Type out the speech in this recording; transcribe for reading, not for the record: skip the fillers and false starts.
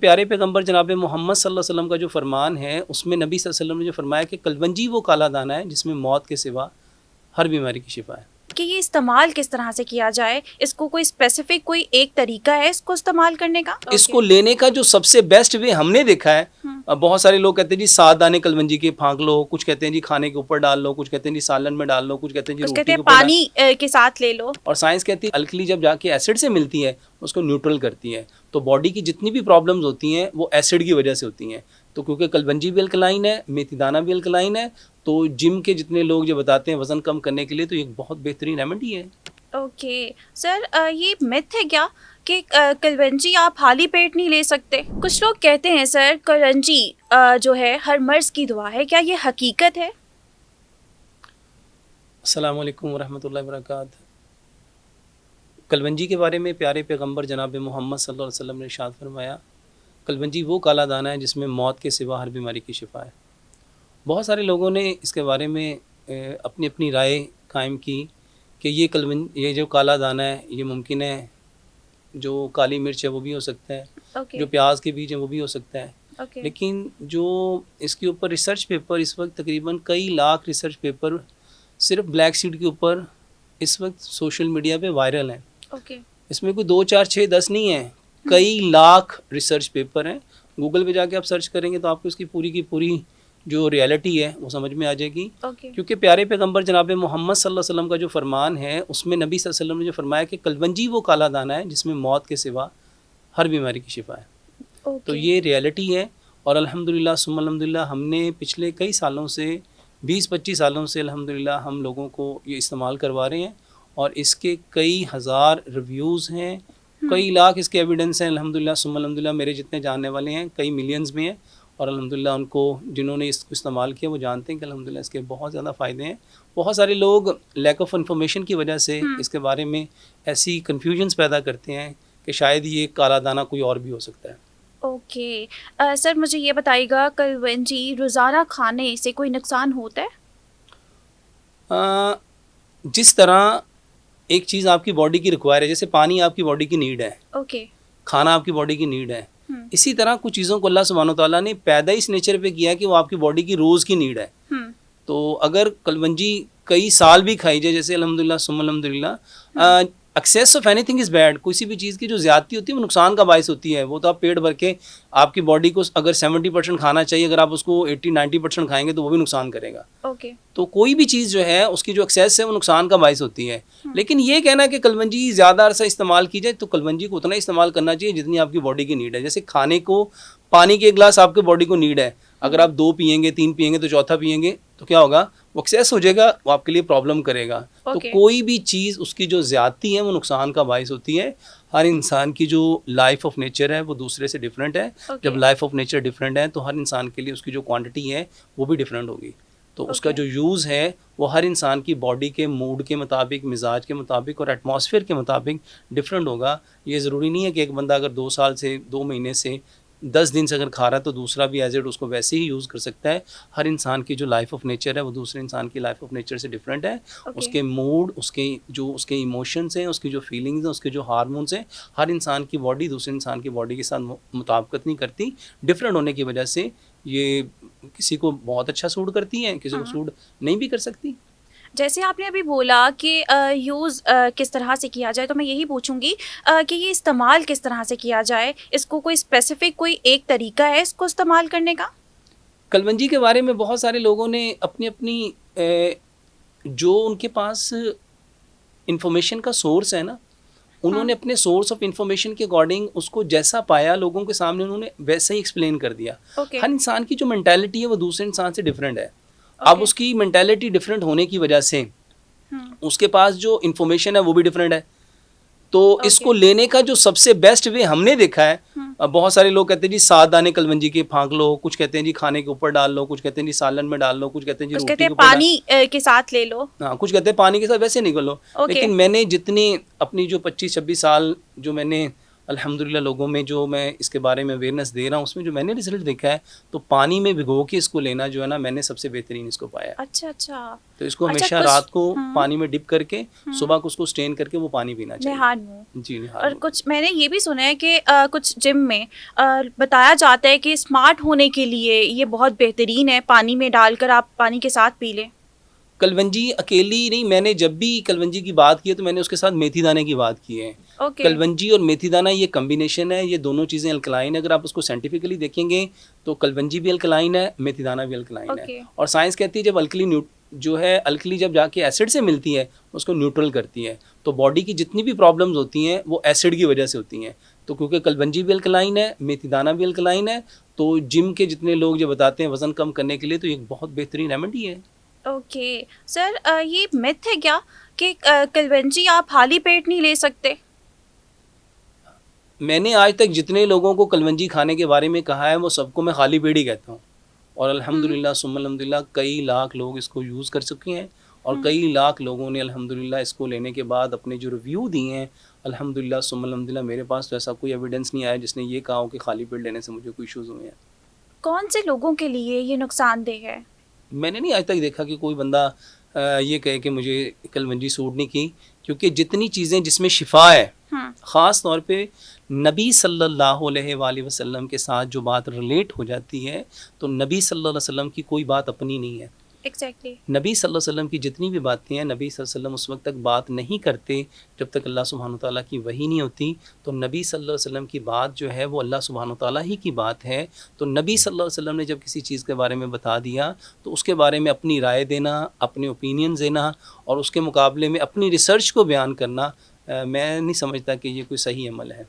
प्यारे पैगंबर जनाब मोहम्मद सल्लल्लाहु अलैहि वसल्लम का जो फरमान है उसमें नबी सल्लल्लाहु अलैहि वसल्लम ने जो फरमाया कि कलवंजी वो काला दाना है जिसमें मौत के सिवा हर बीमारी की शिफा है। कि ये इस्तेमाल किस तरह से किया जाए, इसको कोई स्पेसिफिक कोई एक तरीका है इसको इस्तेमाल करने का? इसको लेने का जो सबसे बेस्ट वे हमने देखा है, बहुत सारे लोग कहते हैं जी 7 दाने कलवंजी के फाँक लो, कुछ कहते हैं जी खाने के ऊपर डाल लो, कुछ कहते हैं जी सालन में डाल लो, कुछ कहते हैं जी कुछ रोटी कहते के हैं ऊपर डाल। पानी के साथ ले लो। और साइंस कहती है अल्कली जब जाके एसिड से मिलती है उसको न्यूट्रल करती है। तो बॉडी की जितनी भी प्रॉब्लम्स होती हैं वो एसिड की वजह से होती हैं। तो क्योंकि कलवंजी भी अल्कलाइन है, मेथी दाना भी अल्कलाइन है, तो जिम के जितने लोग जो बताते हैं वज़न कम करने के लिए, तो ये बहुत बेहतरीन रेमेडी है। ओके सर, ये मिथ है क्या कि कलवंजी आप खाली पेट नहीं ले सकते? कुछ लोग कहते हैं सर कलवंजी जो है हर मर्ज की दुआ है, क्या ये हकीकत है? अस्सलामु अलैकुम वरहमतुल्लाहि वबरकातुहू। कलवंजी के बारे में प्यारे पैगंबर जनाब मोहम्मद सल्लल्लाहु अलैहि वसल्लम ने इरशाद फरमाया, कलवंजी वो काला दाना है जिसमें मौत के सिवा हर बीमारी की शिफा है। बहुत सारे लोगों ने इसके बारे में अपनी अपनी राय कायम की कि ये जो काला दाना है ये मुमकिन है जो काली मिर्च है वो भी हो सकता है, ओके जो प्याज के बीज हैं वो भी हो सकता है। ओके लेकिन जो इसके ऊपर रिसर्च पेपर इस वक्त तकरीबन कई लाख रिसर्च पेपर सिर्फ ब्लैक सीड के ऊपर इस वक्त सोशल मीडिया पे वायरल हैं। ओके इसमें कोई 2 4 6 10 नहीं है, कई लाख रिसर्च पेपर हैं। गूगल पे जाके आप सर्च करेंगे तो आपको इसकी पूरी की पूरी जो रियलिटी है वो समझ में आ जाएगी। ओके क्योंकि प्यारे पैगंबर जनाब मोहम्मद सल्लल्लाहु अलैहि वसल्लम का जो फरमान है उसमें नबी सल्लल्लाहु अलैहि वसल्लम ने जो फरमाया कि कलवंजी वो काला दाना है जिसमें मौत के सिवा हर बीमारी की शिफा है। तो ओके ये रियलिटी है। और अल्हम्दुलिल्लाह सुम्मा अल्हम्दुलिल्लाह हमने पिछले कई सालों से 20-25 सालों से अल्हम्दुलिल्लाह हम लोगों को ये इस्तेमाल करवा रहे हैं और इसके कई हज़ार रिव्यूज़ हैं, कई लाख इसके एविडेंस हैं। अल्हम्दुलिल्लाह सुम्मा अल्हम्दुलिल्लाह मेरे जितने जानने वाले हैं कई मिलियंस में हैं और अल्हम्दुलिल्लाह उनको जिन्होंने इसको इस्तेमाल किया वो जानते हैं कि अल्हम्दुलिल्लाह इसके बहुत ज़्यादा फ़ायदे हैं। बहुत सारे लोग लैक ऑफ इन्फॉर्मेशन की वजह से इसके बारे में ऐसी कन्फ्यूजन्स पैदा करते हैं कि शायद ये काला दाना कोई और भी हो सकता है। ओके सर, मुझे ये बताइएगा कलवंजी रोज़ाना खाने से कोई नुकसान होता है? जिस तरह एक चीज़ आपकी बॉडी की रिक्वायर है, जैसे पानी आपकी बॉडी की नीड है, ओके खाना आपकी बॉडी की नीड है, इसी तरह कुछ चीज़ों को अल्लाह सुब्हानो तआला ने पैदा इस नेचर पे किया है कि वो आपकी बॉडी की रोज़ की नीड है। तो अगर कलवंजी कई साल भी खाई जाए, जैसे अल्हम्दुलिल्लाह सुम्मा अल्हम्दुलिल्लाह, excess of anything is bad, किसी भी चीज़ की जो ज़्यादती होती है वो नुकसान का बायस होती है। वो तो आप पेट भर के आपकी बॉडी को अगर 70% खाना चाहिए, अगर आप उसको 80-90% खाएंगे तो वो भी नुकसान करेगा। ओके तो कोई भी चीज़ जो है उसकी जो एक्सेस है वो नुकसान का बायस होती है। लेकिन ये कहना कि कलवंजी ज़्यादा अरसा इस्तेमाल की जाए, तो कलवंजी को उतना इस्तेमाल करना चाहिए जितनी आपकी बॉडी की नीड है। जैसे खाने को पानी के 1 गिलास आपके बॉडी को नीड है, अगर आप 2 पियेंगे 3 पियेंगे तो चौथा पियेंगे तो क्या होगा, वो एक्सेस हो जाएगा, वो आपके लिए प्रॉब्लम करेगा। तो Okay. कोई भी चीज़ उसकी जो ज़्यादती है वो नुकसान का बायस होती है। हर इंसान की जो लाइफ ऑफ नेचर है वो दूसरे से डिफरेंट है। Okay. जब लाइफ ऑफ नेचर डिफरेंट है तो हर इंसान के लिए उसकी जो क्वांटिटी है वो भी डिफरेंट होगी। तो उसका जो यूज़ है वो हर इंसान की बॉडी के मूड के मुताबिक, मिजाज के मुताबिक और एटमॉस्फेयर के मुताबिक डिफरेंट होगा। ये ज़रूरी नहीं है कि एक बंदा अगर 2 साल से 2 महीने से 10 दिन से अगर खा रहा है तो दूसरा भी एज इट उसको वैसे ही यूज़ कर सकता है। हर इंसान की जो लाइफ ऑफ नेचर है वो दूसरे इंसान की लाइफ ऑफ नेचर से डिफरेंट है। उसके मूड, उसके इमोशंस हैं, उसकी जो फीलिंग्स हैं, उसके जो हार्मोन्स हैं, हर इंसान की बॉडी दूसरे इंसान की बॉडी के साथ मुताबिकत नहीं करती। डिफरेंट होने की वजह से ये किसी को बहुत अच्छा सूट करती हैं, किसी को सूट नहीं भी कर सकती। जैसे आपने अभी बोला कि यूज़ किस तरह से किया जाए, तो मैं यही पूछूंगी कि ये इस्तेमाल किस तरह से किया जाए, इसको कोई स्पेसिफिक कोई एक तरीका है इसको इस्तेमाल करने का? कलवंजी के बारे में बहुत सारे लोगों ने अपनी अपनी जो उनके पास इंफॉर्मेशन का सोर्स है ना, उन्होंने अपने सोर्स ऑफ इंफॉर्मेशन के अकॉर्डिंग उसको जैसा पाया लोगों के सामने उन्होंने वैसा ही एक्सप्लेन कर दिया। Okay. हर इंसान की जो मेंटालिटी है वो दूसरे इंसान से डिफरेंट है। अब उसकी मेंटालिटी डिफरेंट होने की वजह से उसके पास जो इंफॉर्मेशन है वो भी डिफरेंट है। तो इसको लेने का जो सबसे बेस्ट वे हमने देखा है, बहुत सारे लोग कहते हैं जी 7 दाने कलवंजी के फाँक लो, कुछ कहते हैं जी खाने के ऊपर डाल लो, कुछ कहते हैं जी सालन में डाल लो, कुछ कहते हैं जी रोटी के ऊपर पानी के साथ ले लो, हाँ, कुछ कहते हैं पानी के साथ वैसे निकल लो। लेकिन मैंने जितनी अपनी जो 25-26 साल जो मैंने अल्हम्दुलिल्लाह लोगों में जो मैं इसके बारे में अवेयरनेस दे रहा हूँ, उसमें जो मैंने रिजल्ट देखा है, तो पानी में भिगो के इसको लेना जो है ना, मैंने सबसे बेहतरीन इसको पाया है। अच्छा अच्छा। तो इसको अच्छा हमेशा कुछ रात को हम्म पानी में डिप करके हम्म सुबह को उसको स्टेन करके वो पानी पीना चाहिए। निहार मुंह। जी और निहार। कुछ मैंने ये भी सुना है कि कुछ जिम में बताया जाता है कि स्मार्ट होने के लिए ये बहुत बेहतरीन है, पानी में डालकर आप पानी के साथ पी लें। कलवंजी अकेली नहीं, मैंने जब भी कलवंजी की बात की है तो मैंने उसके साथ मेथी दाने की बात की है। ओके। कलवंजी और मेथी दाना ये कम्बिनेशन है, ये दोनों चीज़ें अल्कलाइन है। अगर आप उसको साइंटिफिकली देखेंगे तो कलवंजी भी अल्कलाइन है, मेथी दाना भी अल्कलाइन ओके। है। और साइंस कहती है जब जो है अल्कली जब जाके एसिड से मिलती है उसको न्यूट्रल करती है। तो बॉडी की जितनी भी प्रॉब्लम्स होती हैं वो एसिड की वजह से होती हैं। तो क्योंकि कलवंजी भी अल्कलाइन है, मेथी दाना भी अल्कलाइन है, तो जिम के जितने लोग जो बताते हैं वज़न कम करने के लिए, तो ये एक बहुत बेहतरीन रेमेडी है। ओके सर, ये मिथ है क्या कि कलवंजी आप खाली पेट नहीं ले सकते? मैंने आज तक जितने लोगों को कलवंजी खाने के बारे में कहा है वो सबको मैं खाली पेट ही कहता हूँ। और हम्म अल्हम्दुलिल्लाह सुम्मा अल्हम्दुलिल्लाह कई लाख लोग इसको यूज़ कर चुके हैं। और हम्म कई लाख लोगों ने अल्हम्दुलिल्लाह इसको लेने के बाद अपने जो रिव्यू दिए हैं, अल्हम्दुलिल्लाह सुम्मा अल्हम्दुलिल्लाह मेरे पास तो ऐसा कोई एविडेंस नहीं आया जिसने ये कहा हो कि खाली पेट लेने से मुझे कोई इश्यूज़ हुए हैं। कौन से लोगों के लिए ये नुकसानदेह है? मैंने नहीं आज तक देखा कि कोई बंदा ये कहे कि मुझे कलवंजी सूट नहीं की, क्योंकि जितनी चीज़ें जिसमें शिफा है, हम्म ख़ास तौर पे नबी सल्लल्लाहु अलैहि वसल्लम के साथ जो बात रिलेट हो जाती है, तो नबी सल्लल्लाहु अलैहि वसल्लम की कोई बात अपनी नहीं है। एग्जैक्टली। नबी सल्लल्लाहु अलैहि वसल्लम की जितनी भी बातें हैं, नबी सल्लल्लाहु अलैहि वसल्लम उस वक्त तक बात नहीं करते जब तक अल्लाह सुब्हानहू तआला की वही नहीं होती। तो नबी सल्लल्लाहु अलैहि वसल्लम की बात जो है वो अल्लाह सुब्हानहू तआला ही की बात है। तो नबी सल्लल्लाहु अलैहि वसल्लम ने जब किसी चीज़ के बारे में बता दिया तो उसके बारे में अपनी राय देना, अपने ओपिनियंस देना और उसके मुकाबले में अपनी रिसर्च को बयान करना, मैं नहीं समझता कि ये कोई सही अमल है।